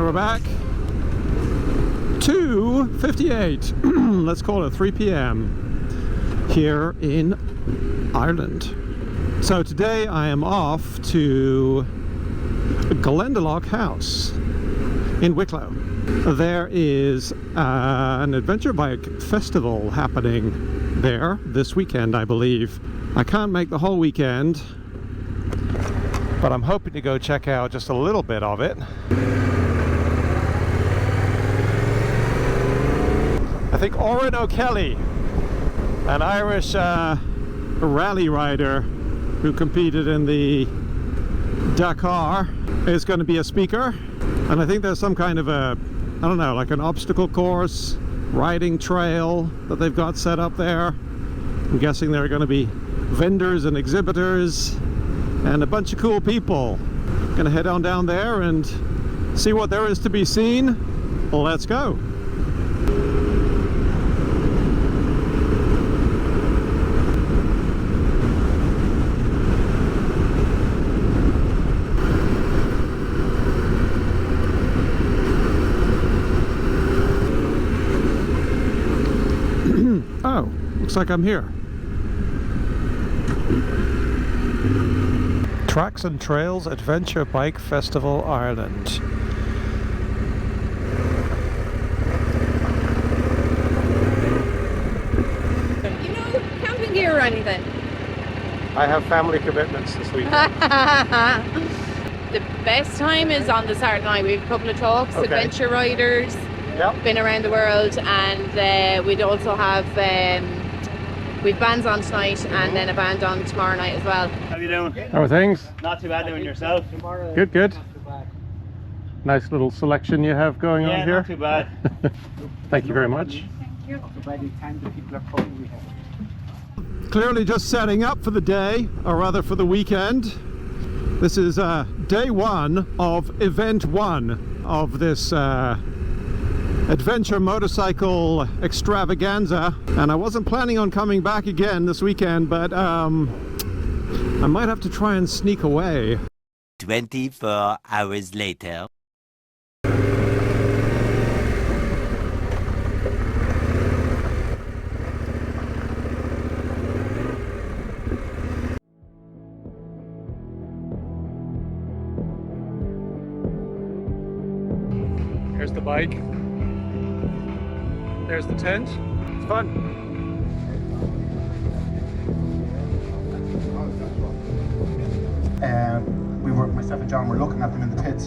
And we're back. 2:58. Let's call it 3 p.m. here in Ireland. So today I am off to Glendalough House in Wicklow. There is an adventure bike festival happening there this weekend, I believe. I can't make the whole weekend, but I'm hoping to go check out just a little bit of it. I think Oran O'Kelly, an Irish rally rider who competed in the Dakar, is going to be a speaker. And I think there's some kind of a, I don't know, like an obstacle course, riding trail that they've got set up there. I'm guessing there are going to be vendors and exhibitors and a bunch of cool people. Gonna head on down there and see what there is to be seen. Let's go. Oh, looks like I'm here. Trax Trails Adv Festival, Ireland. You know camping gear or anything? I have family commitments this weekend. The best time is on the Saturday night. We have a couple of talks, Okay. adventure riders, Yep. been around the world, and we'd also have we've bands on tonight and then a band on tomorrow night as well. How you doing? How are things? Not too bad doing yourself. Good, good. Nice little selection you have going on here. Not too bad. Thank you very much. Clearly just setting up for the day, or rather for the weekend. This is day one of event one of this adventure motorcycle extravaganza, and I wasn't planning on coming back again this weekend, but I might have to try and sneak away. 24 hours later. Here's the bike. There's the tent. It's fun. Myself and John were looking at them in the pits,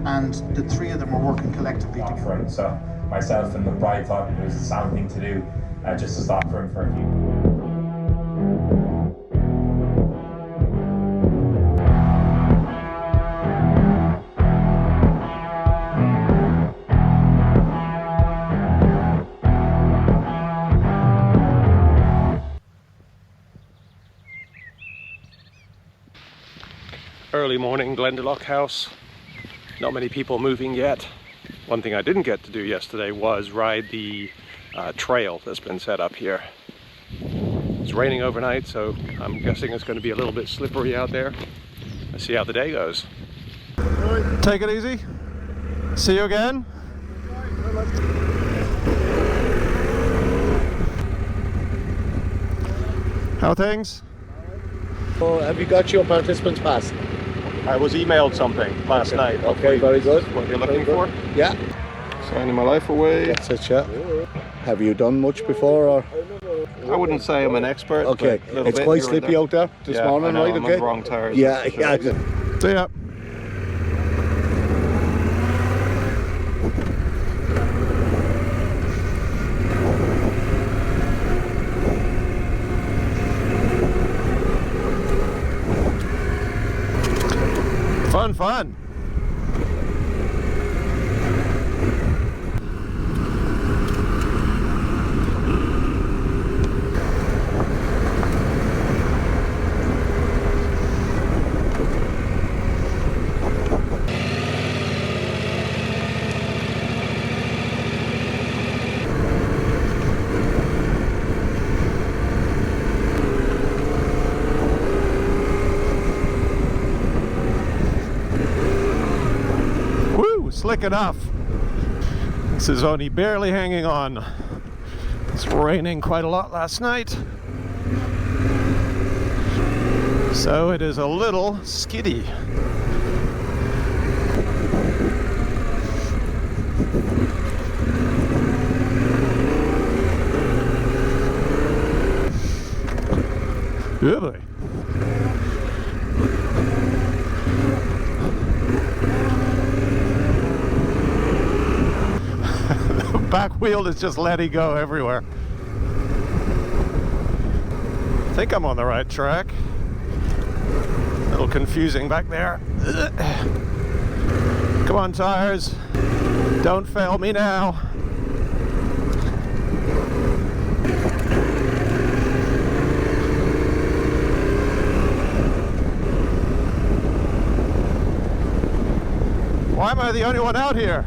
and the three of them were working collectively together. So myself and the bride thought it was a sound thing to do, just to stop for him for a few. Early morning, Glendalough House. Not many people moving yet. One thing I didn't get to do yesterday was ride the trail that's been set up here. It's raining overnight, so I'm guessing it's going to be a little bit slippery out there. Let's see how the day goes. Take it easy. See you again. How are things? Oh, have you got your participants pass? I was emailed something last night. Okay, very good. What you're looking for? Yeah. Signing my life away. That's it, yeah. Have you done much before, or? I wouldn't say I'm an expert. Okay, but a little it's bit quite here and slippy there. out there this morning, I know, right? I'm Okay. on the wrong tires. Yeah, yeah. See ya. Fun, fun. slick enough. This is only barely hanging on. It's raining quite a lot last night, so it is a little skiddy. Really? The back wheel is just letting go everywhere. I think I'm on the right track. A little confusing back there. Come on, tires. Don't fail me now. Why am I the only one out here?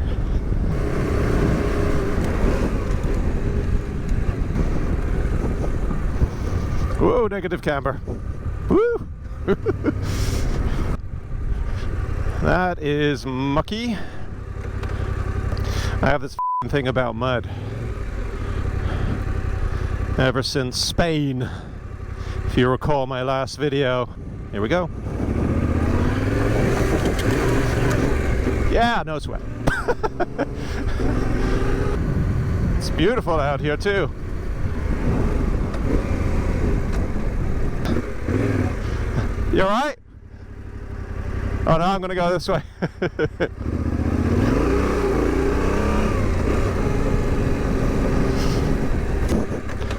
Whoa, negative camber. Woo! That is mucky. I have this thing about mud. Ever since Spain, if you recall my last video. Here we go. Yeah, no sweat. It's beautiful out here too. You alright? Oh no, I'm gonna go this way.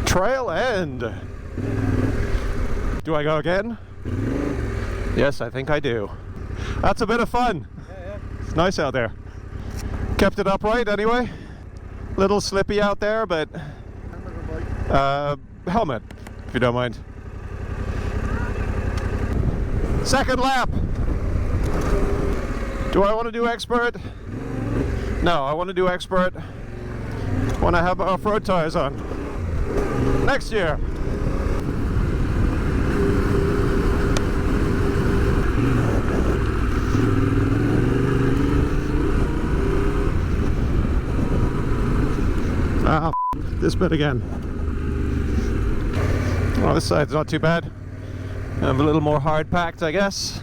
Trail end. Do I go again? Yes, I think I do. That's a bit of fun. It's nice out there. Kept it upright anyway. Little slippy out there, but helmet, if you don't mind. Second lap. Do I want to do expert? No, I want to do expert when I have my off-road tires on. Next year. Ah, this bit again. Well, this side's not too bad. I'm a little more hard packed, I guess.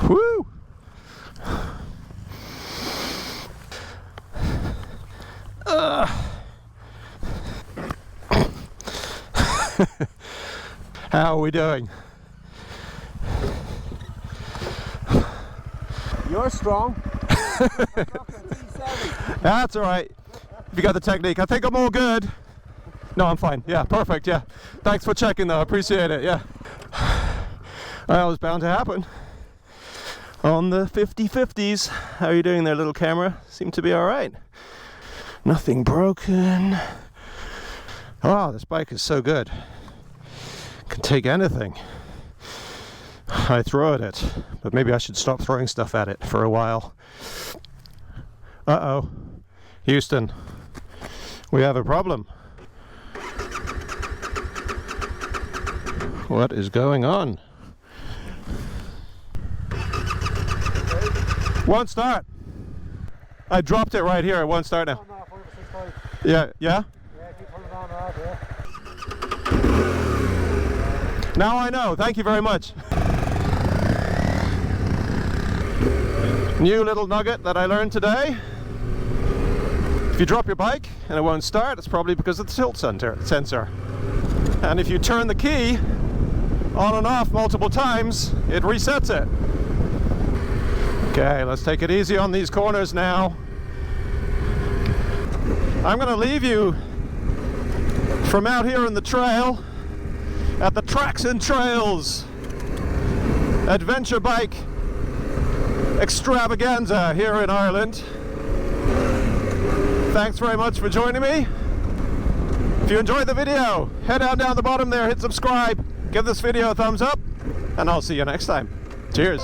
Woo! How are we doing? You're strong. That's all right. If you got the technique, I think I'm all good. No, I'm fine. Yeah, perfect. Yeah. Thanks for checking though. I appreciate it. Yeah. Well, it was bound to happen. On the 50/50s. How are you doing there, little camera? Seem to be all right. Nothing broken. Oh, this bike is so good. Can take anything I throw at it, but maybe I should stop throwing stuff at it for a while. Uh-oh. Houston, we have a problem. What is going on? Won't start. I dropped it right here. It won't start now. Yeah, yeah? Now I know. Thank you very much. New little nugget that I learned today. If you drop your bike and it won't start, it's probably because of the tilt sensor. And if you turn the key on and off multiple times, it resets it. Okay, let's take it easy on these corners now. I'm going to leave you from out here in the trail at the Trax Trails Adventure Bike Extravaganza here in Ireland. Thanks very much for joining me. If you enjoyed the video, head down the bottom there, hit subscribe, give this video a thumbs up, and I'll see you next time. Cheers.